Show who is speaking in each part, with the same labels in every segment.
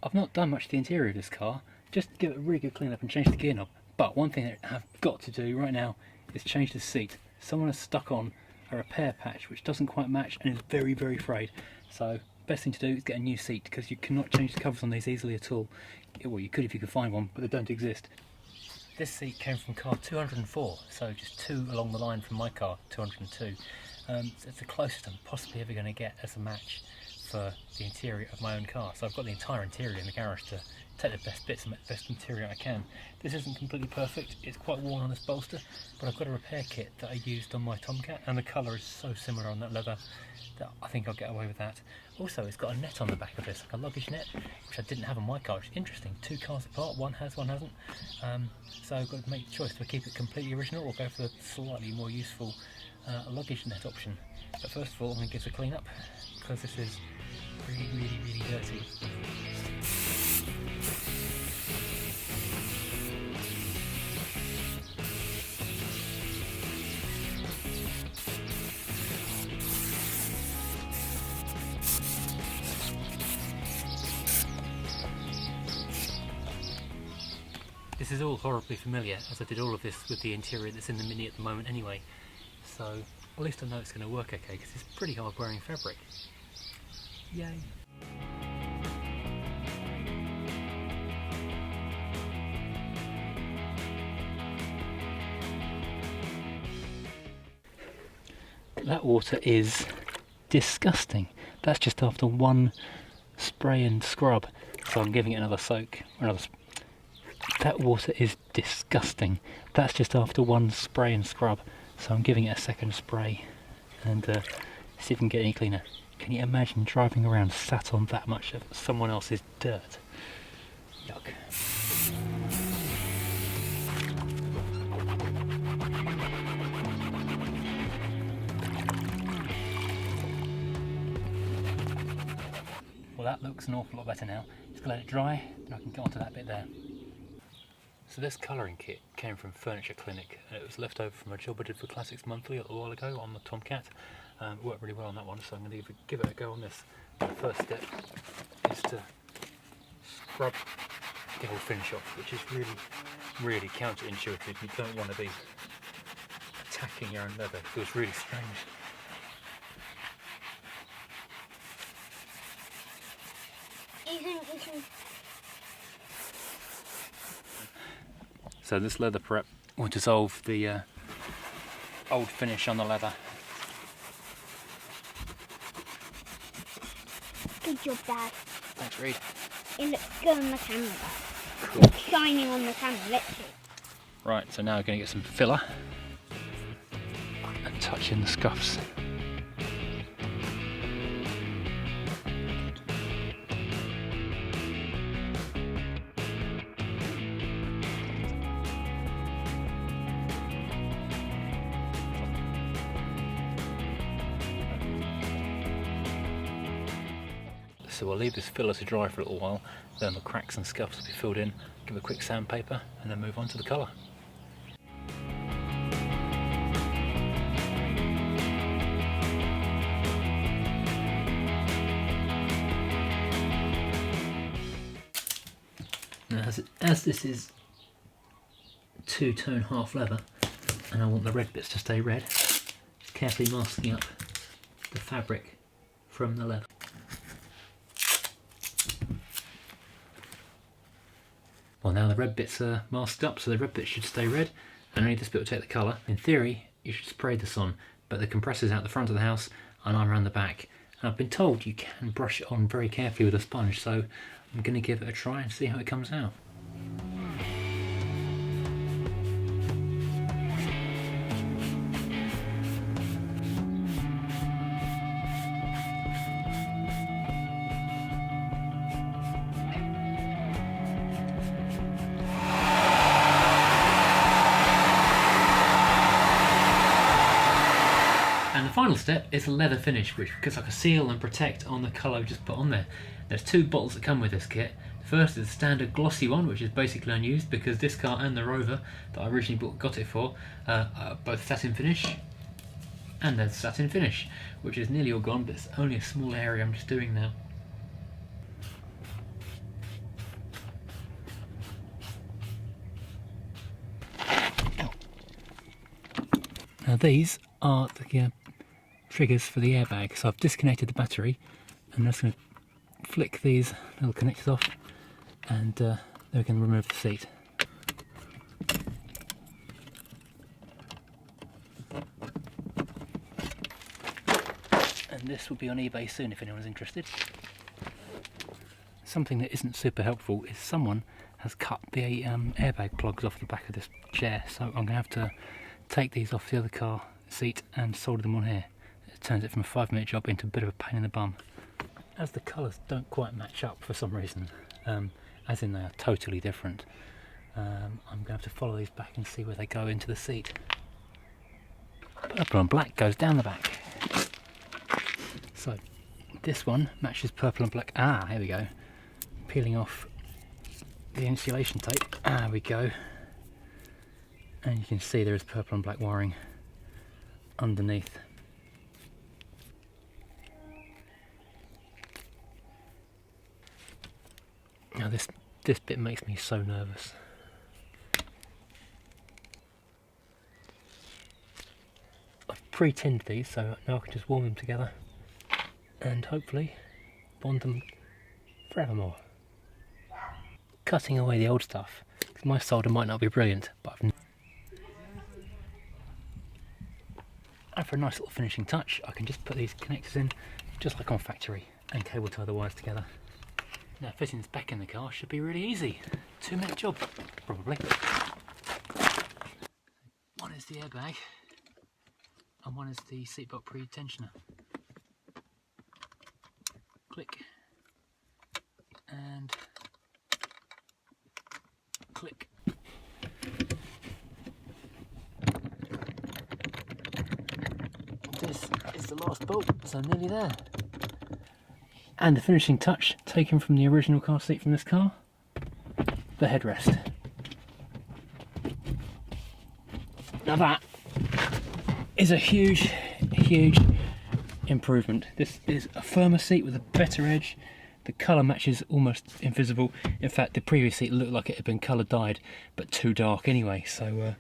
Speaker 1: I've not done much to the interior of this car, just to give it a really good clean up and change the gear knob. But one thing that I've got to do right now is change the seat. Someone has stuck on a repair patch which doesn't quite match and is very, very frayed. So best thing to do is get a new seat, because you cannot change the covers on these easily at all. Well, you could if you could find one, but they don't exist. This seat came from car 204, so just 2 along the line from my car, 202. So it's the closest I'm possibly ever going to get as a match for the interior of my own car. So I've got the entire interior in the garage to take the best bits and make the best interior I can. This isn't completely perfect, it's quite worn on this bolster, but I've got a repair kit that I used on my Tomcat, and the colour is so similar on that leather that I think I'll get away with that. Also, it's got a net on the back of this, like a luggage net, which I didn't have on my car, which is interesting. 2 cars apart, one has, one hasn't. So I've got to make the choice, do I keep it completely original or go for the slightly more useful luggage net option. But first of all, I'm going to give it a clean up, because this is really, really, really dirty. This is all horribly familiar, as I did all of this with the interior that's in the Mini at the moment anyway. So at least I know it's going to work okay, because it's pretty hard wearing fabric. Yay! That water is disgusting. That's just after one spray and scrub, so I'm giving it another soak. That water is disgusting. That's just after one spray and scrub, so I'm giving it a second spray and see if we can get any cleaner. Can you imagine driving around sat on that much of someone else's dirt? Yuck. Well, that looks an awful lot better now. Just gonna let it dry, and I can get onto that bit there. So this colouring kit came from Furniture Clinic, and it was left over from a job I did for Classics Monthly a little while ago on the Tomcat. It worked really well on that one, so I'm going to give it a go on this. The first step is to scrub the whole finish off, which is really, really counterintuitive. You don't want to be attacking your own leather, it feels really strange. So this leather prep will dissolve the old finish on the leather.
Speaker 2: Good job, Dad.
Speaker 1: Thanks, Reed.
Speaker 2: It looks good on the camera, Dad.
Speaker 1: Cool.
Speaker 2: It's shining on the camera, literally.
Speaker 1: Right, so now we're going to get some filler and touch in the scuffs. So we'll leave this filler to dry for a little while, then the cracks and scuffs will be filled in, give a quick sandpaper, and then move on to the colour. Now as this is two-tone half leather, and I want the red bits to stay red, carefully masking up the fabric from the leather. Well, now the red bits are masked up, so the red bits should stay red, and only this bit will take the colour. In theory, you should spray this on, but the compressor's out the front of the house, and I'm around the back. And I've been told you can brush it on very carefully with a sponge, so I'm going to give it a try and see how it comes out. And the final step is a leather finish, which gives like a seal and protect on the colour we just put on there. There's 2 bottles that come with this kit. The first is the standard glossy one, which is basically unused because this car and the Rover that I originally got it for are both satin finish. And there's satin finish, which is nearly all gone, but it's only a small area I'm just doing now. Now these are the triggers for the airbag, so I've disconnected the battery and I'm just going to flick these little connectors off, and then we can remove the seat. And this will be on eBay soon if anyone's interested. Something that isn't super helpful is someone has cut the airbag plugs off the back of this chair, so I'm going to have to take these off the other car seat and solder them on here. It turns it from a 5-minute job into a bit of a pain in the bum. As the colours don't quite match up for some reason, as in they are totally different, I'm going to have to follow these back and see where they go into the seat. Purple and black goes down the back. So this one matches purple and black. Ah, here we go. Peeling off the insulation tape. There we go. And you can see there is purple and black wiring underneath. Now this bit makes me so nervous. I've pre-tinned these, so now I can just warm them together and hopefully bond them forevermore. Cutting away the old stuff, because my solder might not be brilliant, but and for a nice little finishing touch, I can just put these connectors in, just like on factory, and cable tie the wires together. Now fitting this back in the car should be really easy. 2-minute job, probably. One is the airbag, and one is the seatbelt pre-tensioner. Click, and click. This is the last bolt, so nearly there. And the finishing touch, taken from the original car seat from this car, the headrest. Now that is a huge, huge improvement. This is a firmer seat with a better edge. The colour match is almost invisible. In fact, the previous seat looked like it had been colour dyed, but too dark anyway, so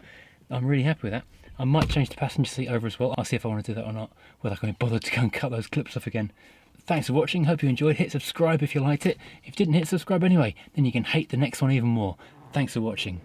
Speaker 1: I'm really happy with that. I might change the passenger seat over as well. I'll see if I want to do that or not, whether I can be bothered to go and cut those clips off again. Thanks for watching, hope you enjoyed. Hit subscribe if you liked it. If you didn't hit subscribe anyway, then you can hate the next one even more. Thanks for watching.